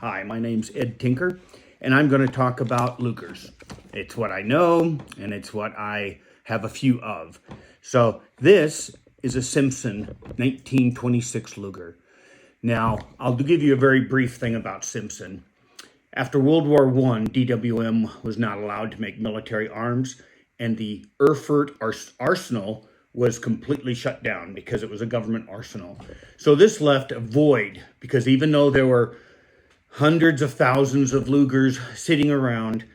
Hi, my name's Ed Tinker, and I'm going to talk about Lugers. It's what I know, and it's what I have a few of. So this is a Simson 1926 Luger. Now, I'll give you a very brief thing about Simson. After World War I, DWM was not allowed to make military arms, and the Erfurt arsenal was completely shut down because it was a government arsenal. So this left a void, because even though there were hundreds of thousands of Lugers sitting around,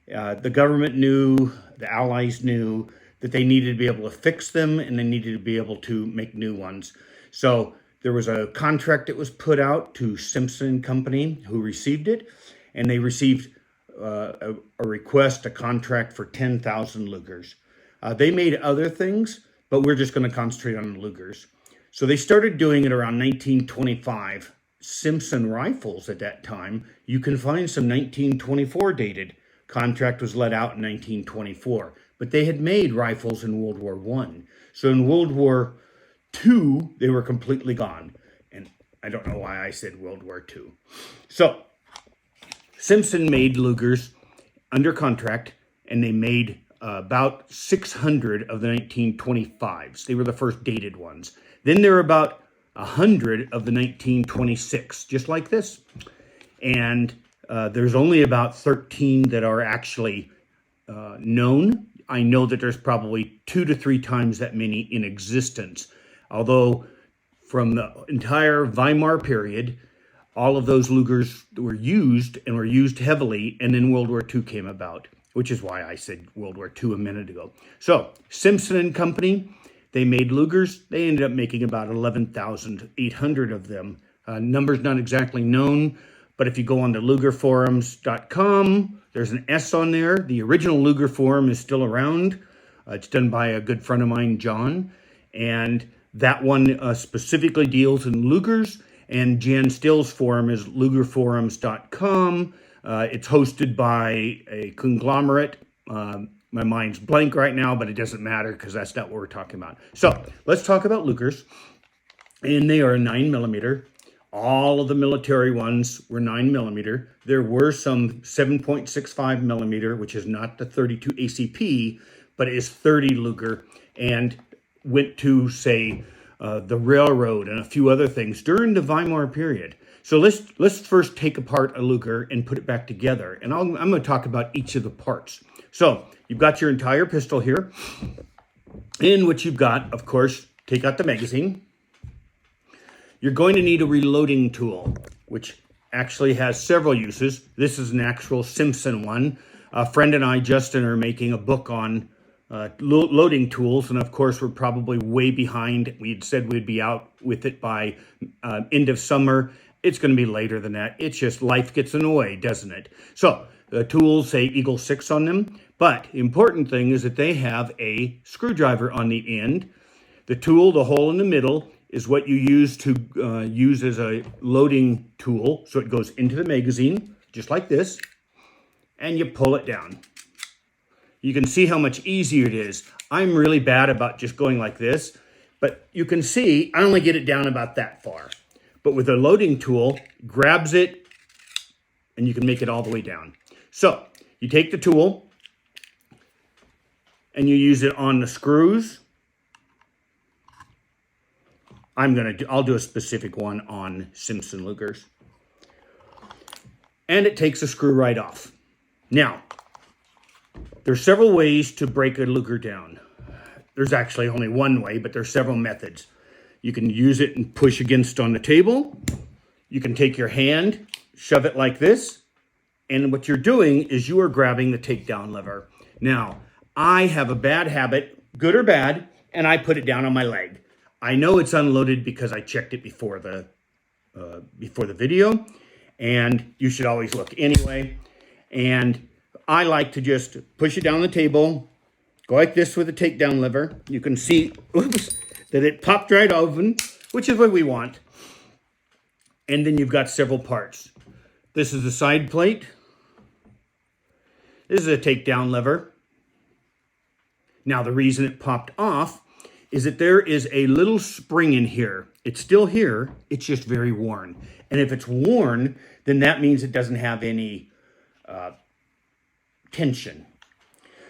the government knew, the Allies knew, that they needed to be able to fix them and they needed to be able to make new ones. So there was a contract that was put out to Simson Company, who received it, and they received a request, a contract for 10,000 Lugers. They made other things, but we're just going to concentrate on the Lugers. So they started doing it around 1925. Simson rifles at that time, you can find some 1924 dated. Contract was let out in 1924, but they had made rifles in World War I. So in World War II, they were completely gone. And I don't know why I said World War II. So Simson made Lugers under contract, and they made about 600 of the 1925s. They were the first dated ones. Then there were about 100 of the 1926, just like this. And there's only about 13 that are actually known. I know that there's probably 2 to 3 times that many in existence. Although from the entire Weimar period, all of those Lugers were used and were used heavily, and then World War II came about, which is why I said World War II a minute ago. So Simson and Company, they made Lugers. They ended up making about 11,800 of them. Numbers not exactly known, but if you go on to lugerforums.com, there's an S on there. The original Luger forum is still around. It's done by a good friend of mine, John. And that one specifically deals in Lugers. And Jan Still's forum is lugerforums.com. It's hosted by a conglomerate. My mind's blank right now, but it doesn't matter because that's not what we're talking about. So let's talk about Lugers. And they are 9mm. All of the military ones were 9mm. There were some 7.65 millimeter, which is not the 32 ACP, but it is 30 Luger, and went to, say, the railroad and a few other things during the Weimar period. So let's first take apart a Luger and put it back together. And I'm going to talk about each of the parts. So you've got your entire pistol here. And what you've got, of course, take out the magazine. You're going to need a reloading tool, which actually has several uses. This is an actual Simson one. A friend and I, Justin, are making a book on loading tools, and of course we're probably way behind. We had said we'd be out with it by end of summer. It's going to be later than that. It's just life gets in the way, doesn't it? So the tools say Eagle 6 on them, but the important thing is that they have a screwdriver on the end. The tool, the hole in the middle, is what you use to use as a loading tool. So it goes into the magazine, just like this, and you pull it down. You can see how much easier it is. I'm really bad about just going like this, but you can see I only get it down about that far. But with a loading tool, grabs it, and you can make it all the way down. So you take the tool, and you use it on the screws. I'll do a specific one on Simson Lugers. And it takes the screw right off. Now, there's several ways to break a Luger down. There's actually only one way, but there's several methods. You can use it and push against on the table. You can take your hand, shove it like this, and what you're doing is you are grabbing the takedown lever. Now, I have a bad habit, good or bad, and I put it down on my leg. I know it's unloaded because I checked it before the video, and you should always look anyway. And I like to just push it down the table, go like this with the takedown lever. You can see, oops, that it popped right open, which is what we want. And then you've got several parts. This is the side plate. This is a takedown lever. Now the reason it popped off is that there is a little spring in here. It's still here, it's just very worn. And if it's worn, then that means it doesn't have any tension.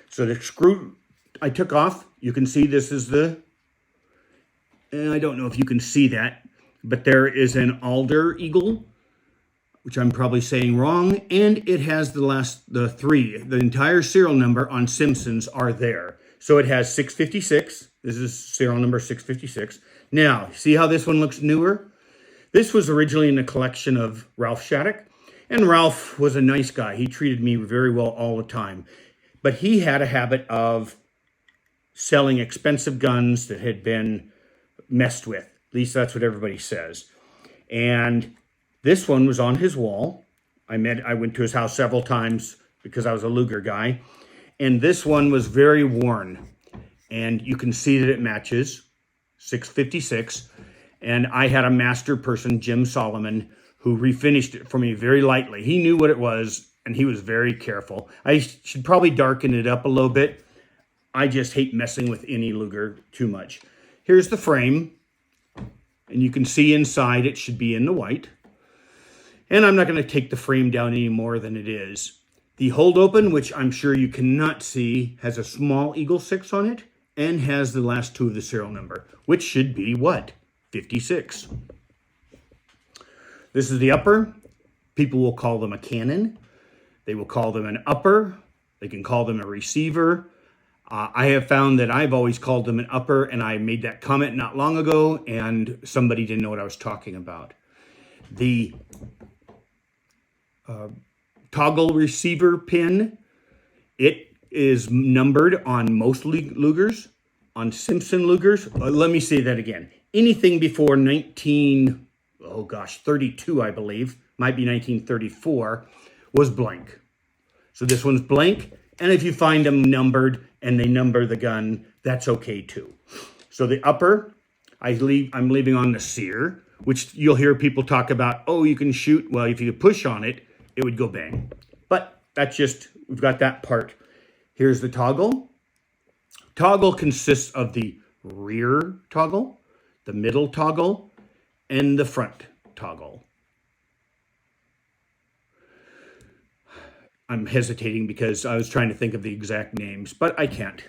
So the screw I took off, you can see this is the, and I don't know if you can see that, but there is an alder eagle, which I'm probably saying wrong, and it has the three. The entire serial number on Simpsons are there. So it has 656. This is serial number 656. Now, see how this one looks newer? This was originally in the collection of Ralph Shattuck, and Ralph was a nice guy. He treated me very well all the time. But he had a habit of selling expensive guns that had been messed with. At least that's what everybody says. And this one was on his wall. I went to his house several times because I was a Luger guy. And this one was very worn. And you can see that it matches 656. And I had a master person, Jim Solomon, who refinished it for me very lightly. He knew what it was, and he was very careful. I should probably darken it up a little bit. I just hate messing with any Luger too much. Here's the frame. And you can see inside it should be in the white. And I'm not going to take the frame down any more than it is. The hold open, which I'm sure you cannot see, has a small Eagle 6 on it and has the last two of the serial number, which should be what? 56. This is the upper. People will call them a cannon. They will call them an upper. They can call them a receiver. I have found that I've always called them an upper, and I made that comment not long ago, and somebody didn't know what I was talking about. The toggle receiver pin, it is numbered on most Lugers. On Simson Lugers, let me say that again. Anything before 32, I believe, might be 1934, was blank. So this one's blank, and if you find them numbered and they number the gun, that's okay too. So the upper, I'm leaving on the sear, which you'll hear people talk about, oh, you can shoot. Well, if you push on it, it would go bang. But that's just, we've got that part. Here's the toggle. Toggle consists of the rear toggle, the middle toggle, and the front toggle. I'm hesitating because I was trying to think of the exact names, but I can't.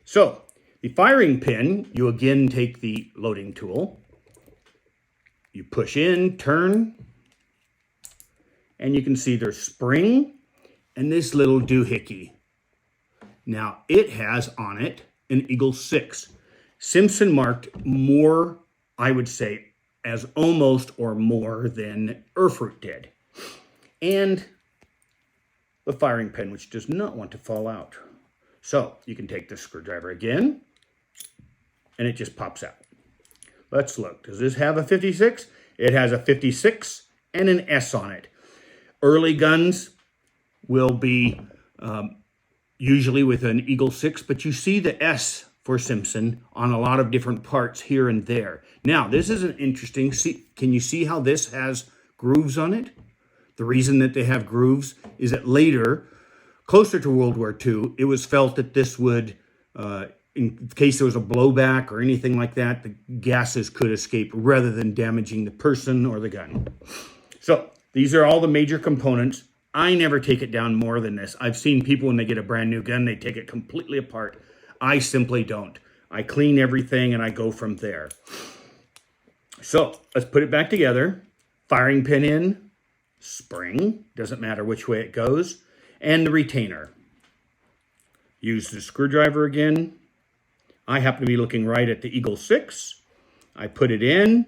So the firing pin, you again take the loading tool. You push in, turn, and you can see there's spring and this little doohickey. Now it has on it an Eagle 6. Simpson marked more, I would say, as almost or more than Erfurt did. And the firing pin, which does not want to fall out. So you can take the screwdriver again, and it just pops out. Let's look. Does this have a 56? It has a 56 and an S on it. Early guns will be usually with an Eagle 6, but you see the S for Simpson on a lot of different parts here and there. Now, this is an interesting, can you see how this has grooves on it? The reason that they have grooves is that later, closer to World War II, it was felt that this would, in case there was a blowback or anything like that, the gases could escape rather than damaging the person or the gun. So these are all the major components. I never take it down more than this. I've seen people when they get a brand new gun, they take it completely apart. I simply don't. I clean everything and I go from there. So let's put it back together. Firing pin in, spring, doesn't matter which way it goes, and the retainer. Use the screwdriver again. I happen to be looking right at the Eagle 6. I put it in.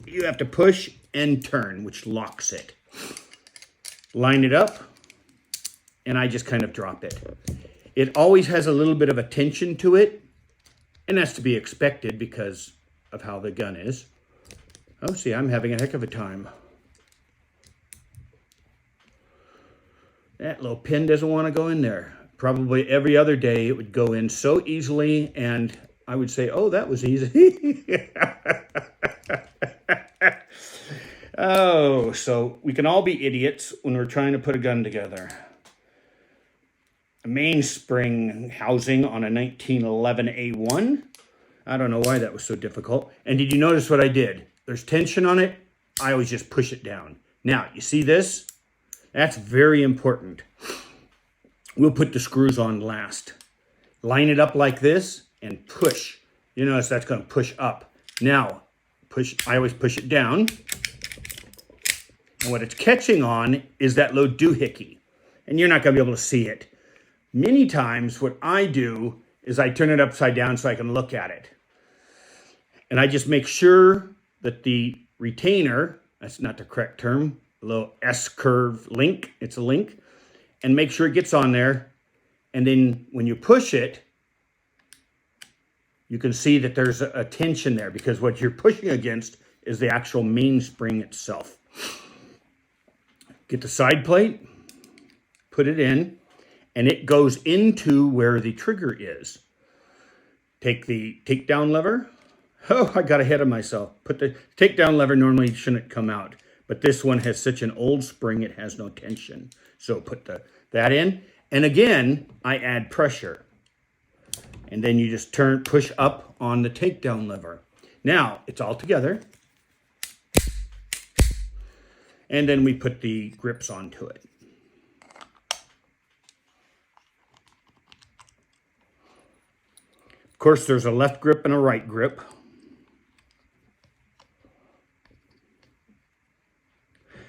You have to push and turn, which locks it. Line it up, and I just kind of drop it. It always has a little bit of a tension to it, and that's to be expected because of how the gun is. Oh, see, I'm having a heck of a time. That little pin doesn't want to go in there. Probably every other day it would go in so easily, and I would say, oh, that was easy. Oh, so we can all be idiots when we're trying to put a gun together. A mainspring housing on a 1911 A1. I don't know why that was so difficult. And did you notice what I did? There's tension on it. I always just push it down. Now, you see this? That's very important. We'll put the screws on last. Line it up like this and push. You notice that's going to push up. Now, I always push it down. And what it's catching on is that little doohickey. And you're not going to be able to see it. Many times what I do is I turn it upside down so I can look at it. And I just make sure that the retainer, that's not the correct term, a little S-curve link, it's a link, and make sure it gets on there. And then when you push it, you can see that there's a tension there because what you're pushing against is the actual mainspring itself. Get the side plate, put it in, and it goes into where the trigger is. Take the takedown lever. Oh, I got ahead of myself. Put the takedown lever normally shouldn't come out, but this one has such an old spring, it has no tension. So put that in, and again, I add pressure. And then you just push up on the takedown lever. Now, it's all together. And then we put the grips onto it. Of course, there's a left grip and a right grip.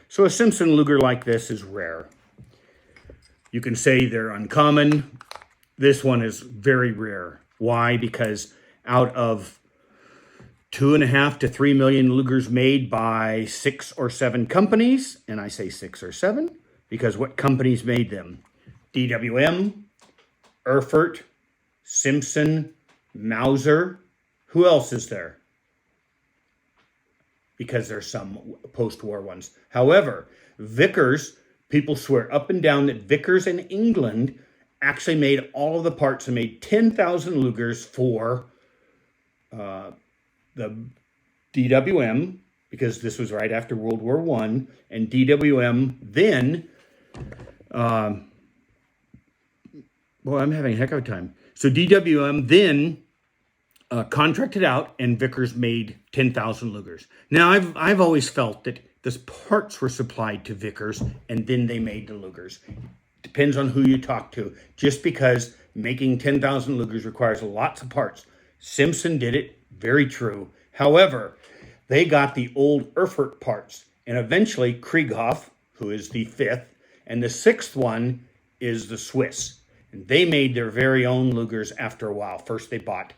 So a Simson Luger like this is rare. You can say they're uncommon. This one is very rare. Why? Because out of 2.5 to 3 million Lugers made by 6 or 7 companies, and I say 6 or 7 because what companies made them? DWM, Erfurt, Simson, Mauser. Who else is there? Because there's some post-war ones. However, Vickers, people swear up and down that Vickers in England actually made all of the parts and made 10,000 Lugers for the DWM, because this was right after World War I, and DWM then, well, I'm having a heck of a time. So DWM then contracted out, and Vickers made 10,000 Lugers. Now, I've always felt that the parts were supplied to Vickers, and then they made the Lugers. Depends on who you talk to. Just because making 10,000 Lugers requires lots of parts. Simson did it, very true. However, they got the old Erfurt parts, and eventually Krieghoff, who is the 5th, and the 6th one is the Swiss. And they made their very own Lugers after a while. First they bought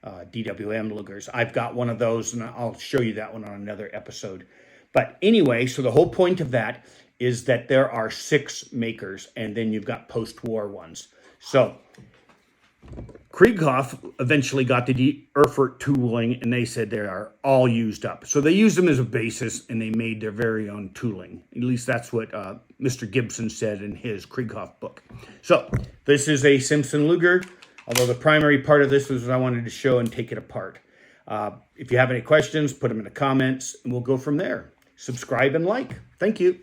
DWM Lugers. I've got one of those, and I'll show you that one on another episode. But anyway, so the whole point of that is that there are 6 makers, and then you've got post-war ones. So Krieghoff eventually got the Erfurt tooling, and they said they are all used up. So they used them as a basis, and they made their very own tooling. At least that's what Mr. Gibson said in his Krieghoff book. So this is a Simson Luger, although the primary part of this was what I wanted to show and take it apart. If you have any questions, put them in the comments, and we'll go from there. Subscribe and like. Thank you.